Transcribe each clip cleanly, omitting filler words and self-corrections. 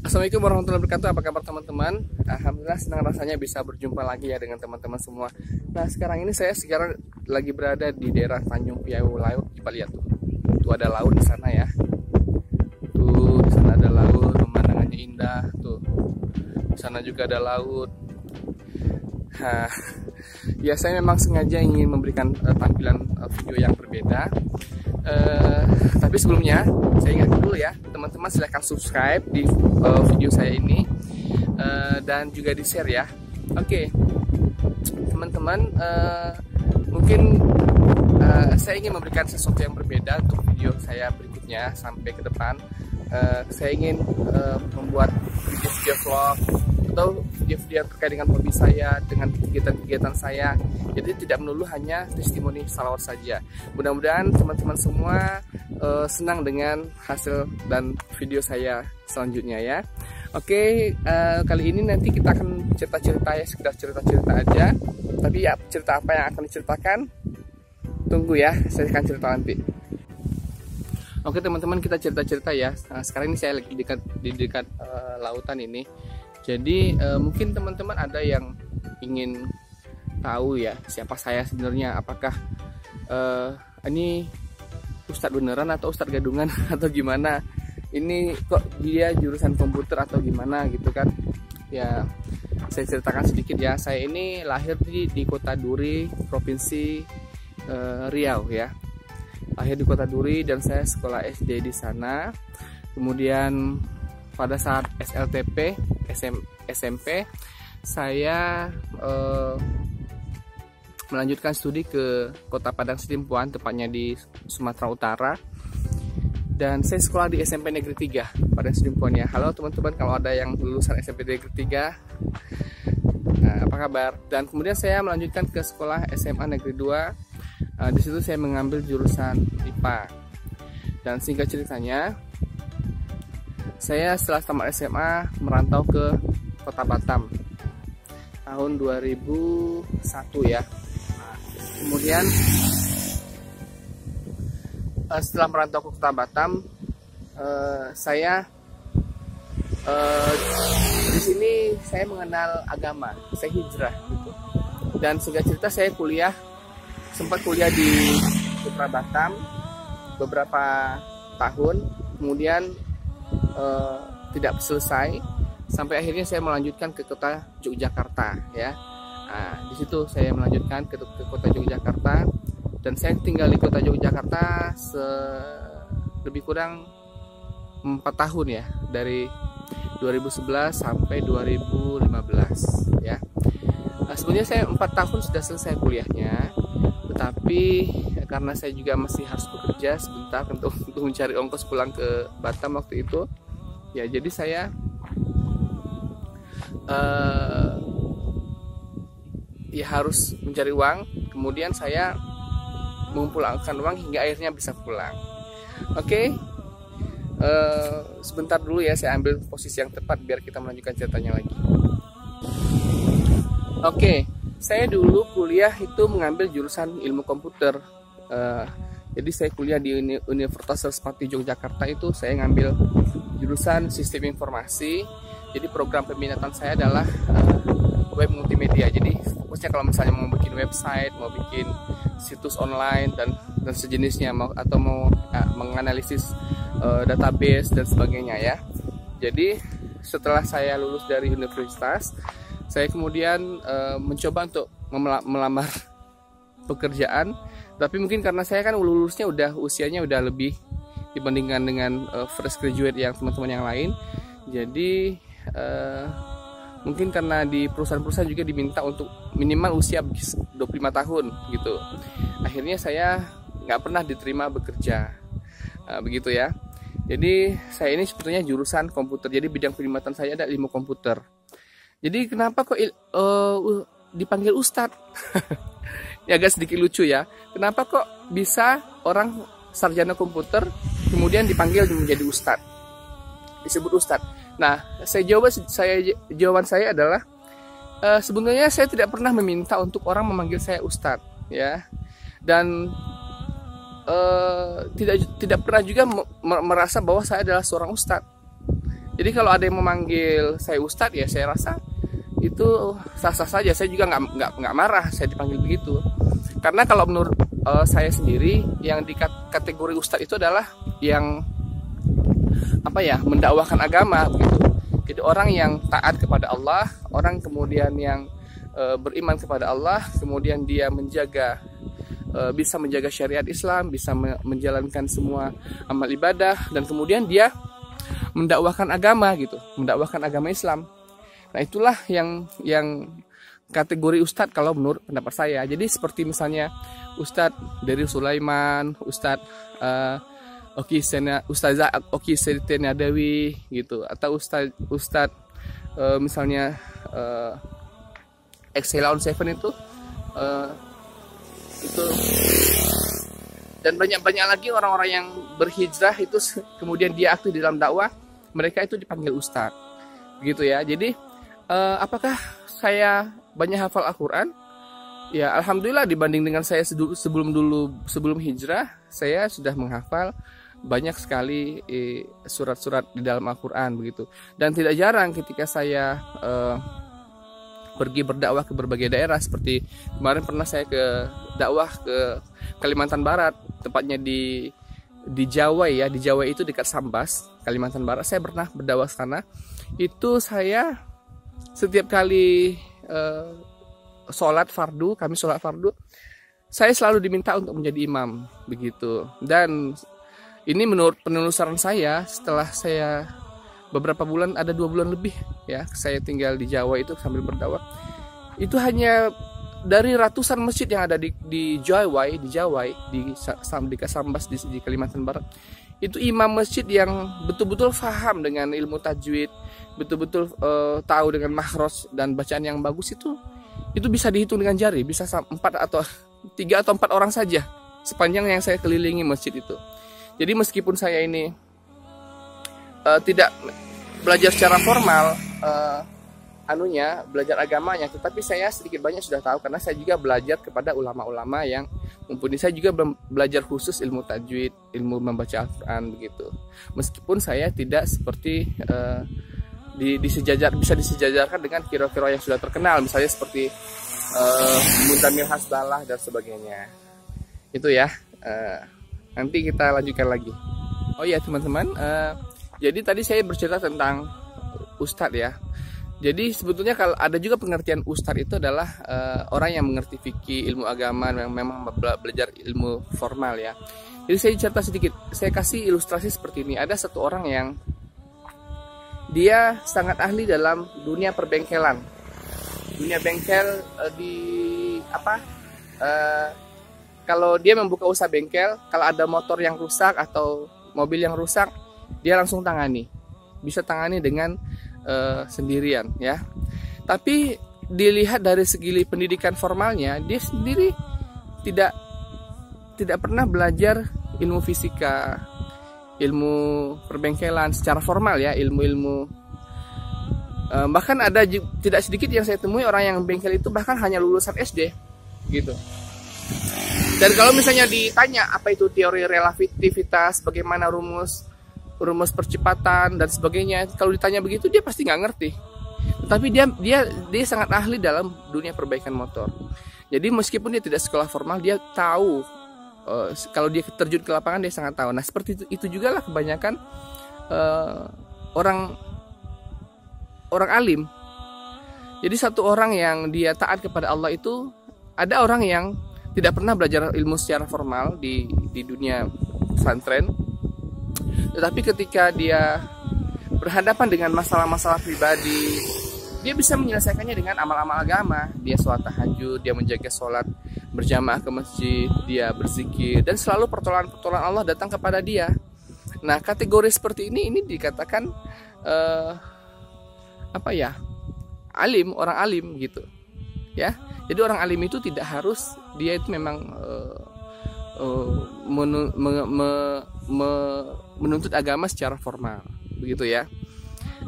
Assalamualaikum warahmatullahi wabarakatuh. Apa kabar teman-teman? Alhamdulillah senang rasanya bisa berjumpa lagi ya dengan teman-teman semua. Nah sekarang ini saya sekarang lagi berada di daerah Tanjung Piau Laut. Coba lihat tuh, tuh ada laut di sana ya. Tuh di sana ada laut, pemandangannya indah. Tuh di sana juga ada laut. Nah, ya saya memang sengaja ingin memberikan tampilan video yang berbeda. Tapi sebelumnya saya ingatkan dulu ya, teman-teman silahkan subscribe di video saya ini dan juga di share ya. Oke, teman-teman, mungkin saya ingin memberikan sesuatu yang berbeda untuk video saya berikutnya sampai ke depan. Saya ingin membuat video vlog atau video terkait dengan hobi saya, dengan kegiatan-kegiatan saya. Jadi tidak melulu hanya testimoni salawat saja. Mudah-mudahan teman-teman semua senang dengan hasil dan video saya selanjutnya ya. Oke, kali ini nanti kita akan cerita-cerita ya, sekedar cerita-cerita aja. Tapi ya cerita apa yang akan diceritakan, tunggu ya, saya akan cerita nanti. Oke teman-teman, kita cerita-cerita ya. Nah, sekarang ini saya lagi di dekat lautan ini. Jadi mungkin teman-teman ada yang ingin tahu ya siapa saya sebenarnya, apakah ini Ustadz beneran atau Ustadz gadungan atau gimana, ini kok dia jurusan komputer atau gimana gitu kan ya. Saya ceritakan sedikit ya, saya ini lahir di Kota Duri, Provinsi Riau ya. Lahir di Kota Duri dan saya sekolah SD di sana. Kemudian pada saat SLTP, SMP, saya melanjutkan studi ke Kota Padang Sidimpuan, tepatnya di Sumatera Utara. Dan saya sekolah di SMP Negeri 3 Padang Sidimpuan ya. Halo teman-teman, kalau ada yang lulusan SMP Negeri 3, apa kabar? Dan kemudian saya melanjutkan ke sekolah SMA Negeri 2. Di situ saya mengambil jurusan IPA. Dan singkat ceritanya, saya setelah tamat SMA merantau ke Kota Batam tahun 2001 ya. Kemudian setelah merantau ke Kota Batam, saya di sini saya mengenal agama, saya hijrah gitu. Dan singkat cerita saya sempat kuliah di Kota Batam beberapa tahun, kemudian tidak selesai sampai akhirnya saya melanjutkan ke Kota Yogyakarta ya. Nah, di situ saya melanjutkan ke Kota Yogyakarta dan saya tinggal di Kota Yogyakarta lebih kurang 4 tahun ya, dari 2011 sampai 2015 ya. Nah, sebenarnya saya 4 tahun sudah selesai kuliahnya, tetapi karena saya juga masih harus bekerja sebentar untuk mencari ongkos pulang ke Batam waktu itu ya, jadi saya ya harus mencari uang. Kemudian saya mengumpulkan uang hingga akhirnya bisa pulang. Oke, sebentar dulu ya, saya ambil posisi yang tepat biar kita melanjutkan ceritanya lagi. Oke, saya dulu kuliah itu mengambil jurusan ilmu komputer. Jadi saya kuliah di Universitas Sespati Yogyakarta, itu saya ngambil jurusan sistem informasi. Jadi program peminatan saya adalah web multimedia. Jadi fokusnya kalau misalnya mau bikin website, mau bikin situs online dan sejenisnya, atau mau menganalisis database dan sebagainya ya. Jadi setelah saya lulus dari universitas, saya kemudian mencoba untuk melamar pekerjaan. Tapi mungkin karena saya kan lulusnya usianya udah lebih dibandingkan dengan fresh graduate yang teman-teman yang lain. Jadi mungkin karena di perusahaan-perusahaan juga diminta untuk minimal usia 25 tahun gitu. Akhirnya saya nggak pernah diterima bekerja, begitu ya. Jadi saya ini sebetulnya jurusan komputer, jadi bidang peminatan saya ada ilmu komputer. Jadi kenapa kok dipanggil Ustadz? Ya agak sedikit lucu ya. Kenapa kok bisa orang sarjana komputer kemudian dipanggil menjadi Ustadz, disebut Ustadz? Nah, jawaban saya adalah sebenarnya saya tidak pernah meminta untuk orang memanggil saya Ustadz ya. Dan tidak pernah juga merasa bahwa saya adalah seorang ustadz. Jadi kalau ada yang memanggil saya Ustadz, ya saya rasa itu sah-sah saja. Saya juga nggak marah saya dipanggil begitu. Karena kalau menurut saya sendiri, yang di kategori Ustadz itu adalah yang apa ya, mendakwahkan agama begitu. Jadi orang yang taat kepada Allah, orang kemudian yang beriman kepada Allah, kemudian dia bisa menjaga syariat Islam, bisa menjalankan semua amal ibadah, dan kemudian dia mendakwahkan agama gitu, mendakwahkan agama Islam. Nah, itulah yang kategori Ustadz kalau menurut pendapat saya. Jadi seperti misalnya Ustadz dari Sulaiman, Ustazah Oki Setiana Dewi gitu, atau Ustadz misalnya Excelon Seven itu dan banyak lagi orang-orang yang berhijrah itu kemudian dia aktif di dalam dakwah, mereka itu dipanggil Ustadz begitu ya. Jadi apakah saya banyak hafal Al-Quran? Ya alhamdulillah, dibanding dengan saya sebelum hijrah, saya sudah menghafal banyak sekali surat-surat di dalam Al-Quran begitu. Dan tidak jarang ketika saya pergi berdakwah ke berbagai daerah, seperti kemarin pernah saya dakwah ke Kalimantan Barat, tepatnya di Jawa ya, di Jawa itu dekat Sambas, Kalimantan Barat. Saya pernah berdakwah ke sana. Itu saya setiap kali kami sholat fardu, saya selalu diminta untuk menjadi imam begitu. Dan ini menurut penelusuran saya, setelah saya beberapa bulan, ada 2 bulan lebih ya, saya tinggal di Jawa itu sambil berdakwah. Itu hanya dari ratusan masjid yang ada di Jawa, di Sambas di Kalimantan Barat. Itu imam masjid yang betul-betul faham dengan ilmu tajwid, betul-betul tahu dengan makhraj dan bacaan yang bagus, itu bisa dihitung dengan jari, bisa 3 atau 4 orang saja sepanjang yang saya kelilingi masjid itu. Jadi meskipun saya ini tidak belajar secara formal belajar agamanya, tetapi saya sedikit banyak sudah tahu karena saya juga belajar kepada ulama-ulama yang mumpuni. Saya juga belajar khusus ilmu tajwid, ilmu membaca Al-Quran begitu. Meskipun saya tidak seperti bisa disejajarkan dengan kira-kira yang sudah terkenal, misalnya seperti Muntamil Hasbalah dan sebagainya. Itu ya. Nanti kita lanjutkan lagi. Oh ya teman-teman, jadi tadi saya bercerita tentang Ustadz ya. Jadi sebetulnya kalau ada juga pengertian Ustadz itu adalah orang yang mengerti fikih, ilmu agama, yang memang belajar ilmu formal ya. Jadi saya cerita sedikit, saya kasih ilustrasi seperti ini. Ada satu orang yang dia sangat ahli dalam dunia perbengkelan, dunia bengkel kalau dia membuka usaha bengkel, kalau ada motor yang rusak atau mobil yang rusak, dia langsung bisa tangani dengan sendirian ya. Tapi dilihat dari segi pendidikan formalnya, dia sendiri tidak pernah belajar ilmu fisika, ilmu perbengkelan secara formal ya, ilmu bahkan ada tidak sedikit yang saya temui orang yang bengkel itu bahkan hanya lulusan SD gitu. Dan kalau misalnya ditanya apa itu teori relativitas, bagaimana rumus percepatan dan sebagainya, kalau ditanya begitu dia pasti nggak ngerti. Tapi dia sangat ahli dalam dunia perbaikan motor. Jadi meskipun dia tidak sekolah formal, dia tahu kalau dia terjun ke lapangan, dia sangat tahu. Nah seperti itu juga lah kebanyakan orang alim. Jadi satu orang yang dia taat kepada Allah itu, ada orang yang tidak pernah belajar ilmu secara formal di dunia pesantren, tetapi ketika dia berhadapan dengan masalah-masalah pribadi, dia bisa menyelesaikannya dengan amal-amal agama. Dia sholat tahajud, dia menjaga sholat berjamaah ke masjid, dia berzikir, dan selalu pertolongan Allah datang kepada dia. Nah kategori seperti ini dikatakan alim, orang alim gitu ya. Jadi orang alim itu tidak harus dia itu memang menuntut agama secara formal begitu ya.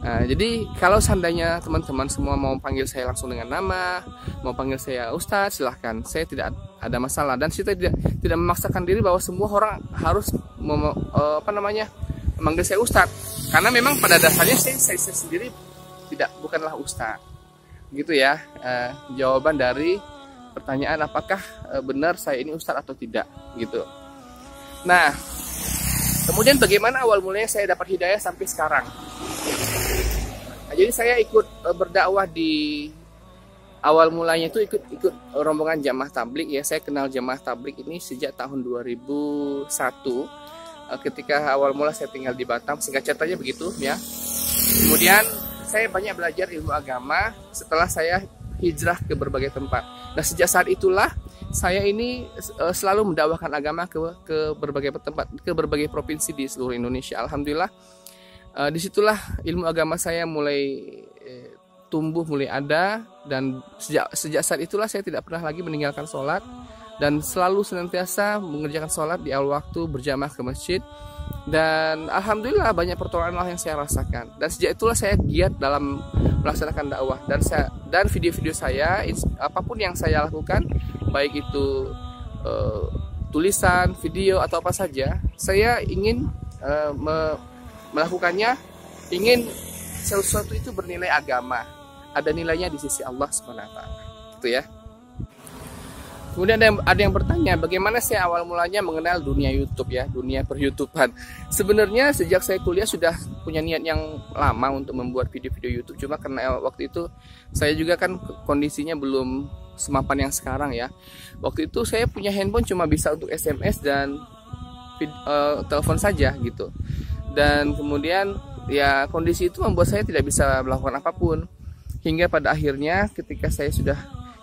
Nah, jadi kalau seandainya teman-teman semua mau panggil saya langsung dengan nama, mau panggil saya Ustadz, silahkan, saya tidak ada masalah. Dan saya tidak memaksakan diri bahwa semua orang harus memanggil saya Ustadz. Karena memang pada dasarnya saya sendiri bukanlah ustadz, gitu ya. Jawaban dari pertanyaan apakah benar saya ini ustadz atau tidak, gitu. Nah, kemudian bagaimana awal mulanya saya dapat hidayah sampai sekarang? Nah, jadi saya ikut berdakwah di awal mulanya itu ikut rombongan jamaah tablik ya. Saya kenal jamaah tablik ini sejak tahun 2001. Ketika awal mula saya tinggal di Batam, singkat ceritanya begitu ya. Kemudian saya banyak belajar ilmu agama setelah saya hijrah ke berbagai tempat. Nah, sejak saat itulah saya ini selalu mendakwahkan agama ke berbagai tempat, ke berbagai provinsi di seluruh Indonesia. Alhamdulillah, disitulah ilmu agama saya mulai tumbuh, mulai ada. Dan sejak saat itulah saya tidak pernah lagi meninggalkan sholat, dan selalu senantiasa mengerjakan sholat di awal waktu, berjamaah ke masjid. Dan alhamdulillah banyak pertolongan Allah yang saya rasakan. Dan sejak itulah saya giat dalam melaksanakan dakwah. Dan video-video saya, apapun yang saya lakukan, baik itu tulisan, video atau apa saja, saya ingin melakukannya, ingin sesuatu itu bernilai agama, ada nilainya di sisi Allah SWT, gitu ya. Kemudian ada yang bertanya, bagaimana saya awal mulanya mengenal dunia YouTube ya, dunia per-YouTubean. Sebenarnya sejak saya kuliah sudah punya niat yang lama untuk membuat video-video YouTube. Cuma karena waktu itu saya juga kan kondisinya belum semapan yang sekarang ya. Waktu itu saya punya handphone cuma bisa untuk SMS dan telepon saja gitu. Dan kemudian ya kondisi itu membuat saya tidak bisa melakukan apapun. Hingga pada akhirnya ketika saya sudah,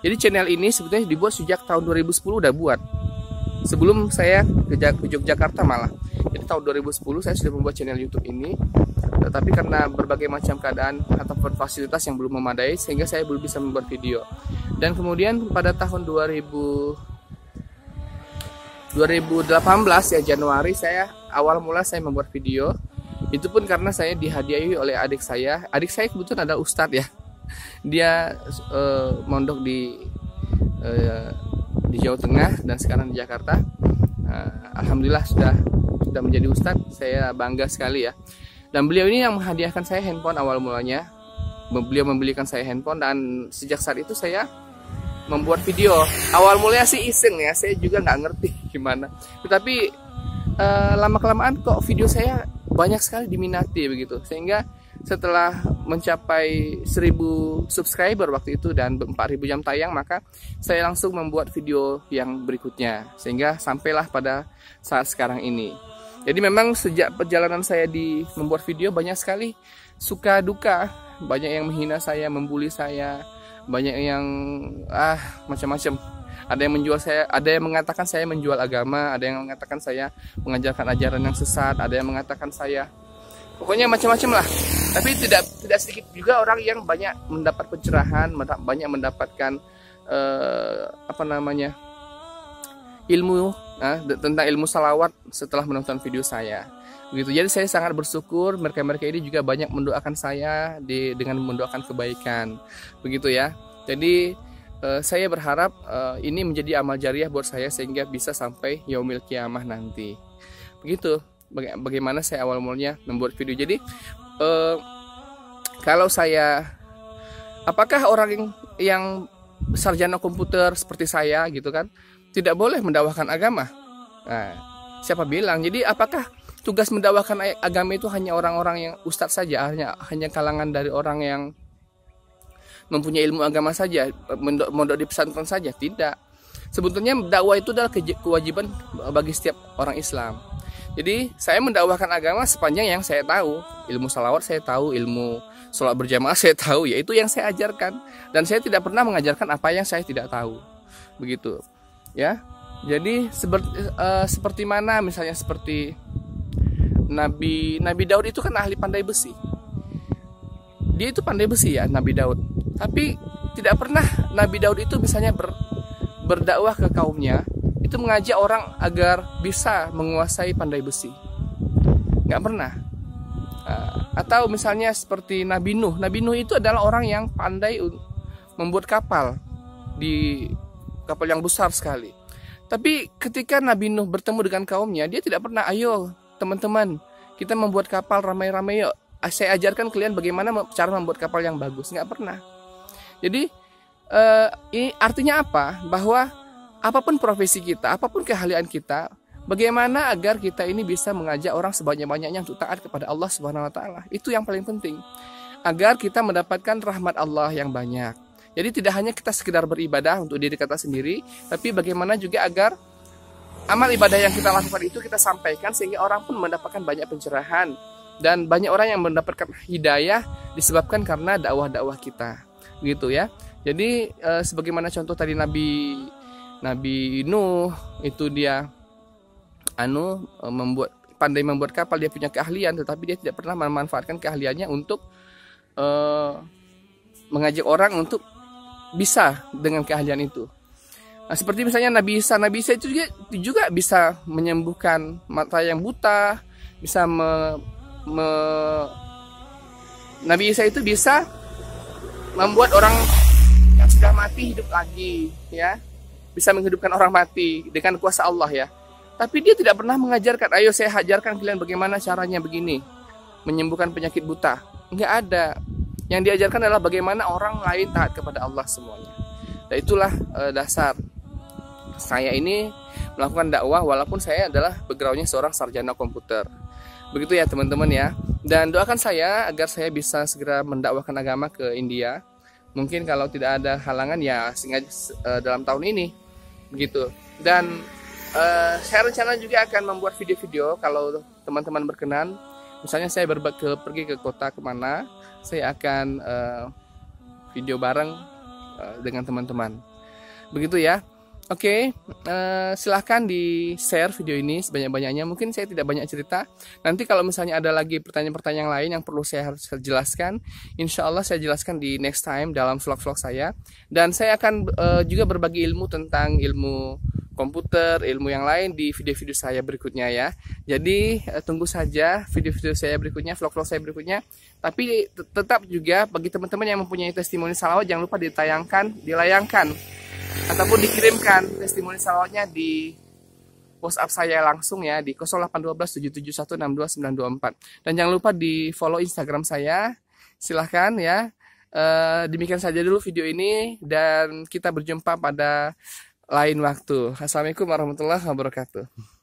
jadi channel ini sebetulnya dibuat sejak tahun 2010 udah buat. Sebelum saya ke Yogyakarta malah. Jadi tahun 2010 saya sudah membuat channel YouTube ini. Tetapi karena berbagai macam keadaan atau fasilitas yang belum memadai, sehingga saya belum bisa membuat video. Dan kemudian pada tahun 2018 ya, Januari, awal mula saya membuat video. Itu pun karena saya dihadiahi oleh adik saya. Adik saya kebetulan adalah ustadz ya. Dia mondok di Jawa Tengah dan sekarang di Jakarta. Alhamdulillah sudah menjadi ustadz. Saya bangga sekali ya. Dan beliau ini yang menghadiahkan saya handphone awal mulanya. Beliau membelikan saya handphone, dan sejak saat itu saya membuat video. Awal mulanya sih iseng ya, saya juga nggak ngerti gimana. Tetapi lama kelamaan kok video saya banyak sekali diminati begitu, sehingga setelah mencapai 1000 subscriber waktu itu dan 4000 jam tayang, maka saya langsung membuat video yang berikutnya, sehingga sampailah pada saat sekarang ini. Jadi memang sejak perjalanan saya di membuat video banyak sekali suka duka, banyak yang menghina saya, membuli saya, banyak yang macam-macam. Ada yang menjual saya, ada yang mengatakan saya menjual agama, ada yang mengatakan saya mengajarkan ajaran yang sesat, ada yang mengatakan saya, pokoknya macam-macam lah. Tapi tidak sedikit juga orang yang banyak mendapat pencerahan, banyak mendapatkan ilmu tentang ilmu salawat setelah menonton video saya. Begitu. Jadi saya sangat bersyukur mereka ini juga banyak mendoakan saya dengan mendoakan kebaikan. Begitu ya. Jadi saya berharap ini menjadi amal jariah buat saya sehingga bisa sampai yaumil kiamah nanti. Begitu. Bagaimana saya awal mulanya membuat video. Jadi kalau saya, apakah orang yang sarjana komputer seperti saya gitu kan tidak boleh mendakwahkan agama? Nah, siapa bilang? Jadi apakah tugas mendakwahkan agama itu hanya orang-orang yang ustadz saja, hanya kalangan dari orang yang mempunyai ilmu agama saja, mondok di pesantren saja? Tidak. Sebetulnya dakwah itu adalah kewajiban bagi setiap orang Islam. Jadi saya mendakwahkan agama sepanjang yang saya tahu. Ilmu salawat saya tahu, ilmu sholat berjamaah saya tahu, yaitu yang saya ajarkan. Dan saya tidak pernah mengajarkan apa yang saya tidak tahu. Begitu. Ya. Jadi seperti mana misalnya seperti Nabi Daud itu kan ahli pandai besi. Dia itu pandai besi ya, Nabi Daud. Tapi tidak pernah Nabi Daud itu misalnya berdakwah ke kaumnya, itu mengajak orang agar bisa menguasai pandai besi. Nggak pernah. Atau misalnya seperti Nabi Nuh. Nabi Nuh itu adalah orang yang pandai membuat kapal yang besar sekali. Tapi ketika Nabi Nuh bertemu dengan kaumnya, dia tidak pernah, ayo teman-teman, kita membuat kapal ramai-ramai yuk. Saya ajarkan kalian bagaimana cara membuat kapal yang bagus. Nggak pernah. Jadi ini artinya apa? Bahwa apapun profesi kita, apapun keahlian kita, bagaimana agar kita ini bisa mengajak orang sebanyak-banyaknya untuk taat kepada Allah Subhanahu wa taala. Itu yang paling penting. Agar kita mendapatkan rahmat Allah yang banyak. Jadi tidak hanya kita sekedar beribadah untuk diri kita sendiri, tapi bagaimana juga agar amal ibadah yang kita lakukan itu kita sampaikan sehingga orang pun mendapatkan banyak pencerahan dan banyak orang yang mendapatkan hidayah disebabkan karena dakwah-dakwah kita. Gitu ya. Jadi sebagaimana contoh tadi Nabi Nuh itu dia pandai membuat kapal, dia punya keahlian, tetapi dia tidak pernah memanfaatkan keahliannya untuk mengajak orang untuk bisa dengan keahlian itu. Nah, seperti misalnya Nabi Isa itu juga bisa menyembuhkan mata yang buta, bisa Nabi Isa itu bisa membuat orang yang sudah mati hidup lagi, ya, bisa menghidupkan orang mati dengan kuasa Allah ya. Tapi dia tidak pernah mengajarkan, ayo saya ajarkan kalian bagaimana caranya begini, menyembuhkan penyakit buta. Nggak ada. Yang diajarkan adalah bagaimana orang lain taat kepada Allah semuanya. Dan itulah dasar saya ini melakukan dakwah walaupun saya adalah backgroundnya seorang sarjana komputer. Begitu ya teman-teman ya. Dan doakan saya agar saya bisa segera mendakwahkan agama ke India. Mungkin kalau tidak ada halangan ya dalam tahun ini. Begitu. Dan saya rencana juga akan membuat video-video kalau teman-teman berkenan. Misalnya saya pergi ke kota kemana, saya akan video bareng dengan teman-teman. Begitu ya. Oke, silahkan di-share video ini sebanyak-banyaknya. Mungkin saya tidak banyak cerita. Nanti kalau misalnya ada lagi pertanyaan-pertanyaan lain yang perlu saya harus jelaskan, insya Allah saya jelaskan di next time dalam vlog-vlog saya. Dan saya akan juga berbagi ilmu tentang ilmu komputer, ilmu yang lain di video-video saya berikutnya ya. Jadi tunggu saja video-video saya berikutnya, vlog-vlog saya berikutnya. Tapi tetap juga bagi teman-teman yang mempunyai testimoni salawat, jangan lupa dilayangkan ataupun dikirimkan testimoni salawatnya di WhatsApp saya langsung ya di 081277162924. Dan jangan lupa di follow Instagram saya. Silahkan ya. Demikian saja dulu video ini dan kita berjumpa pada lain waktu. Assalamualaikum warahmatullahi wabarakatuh.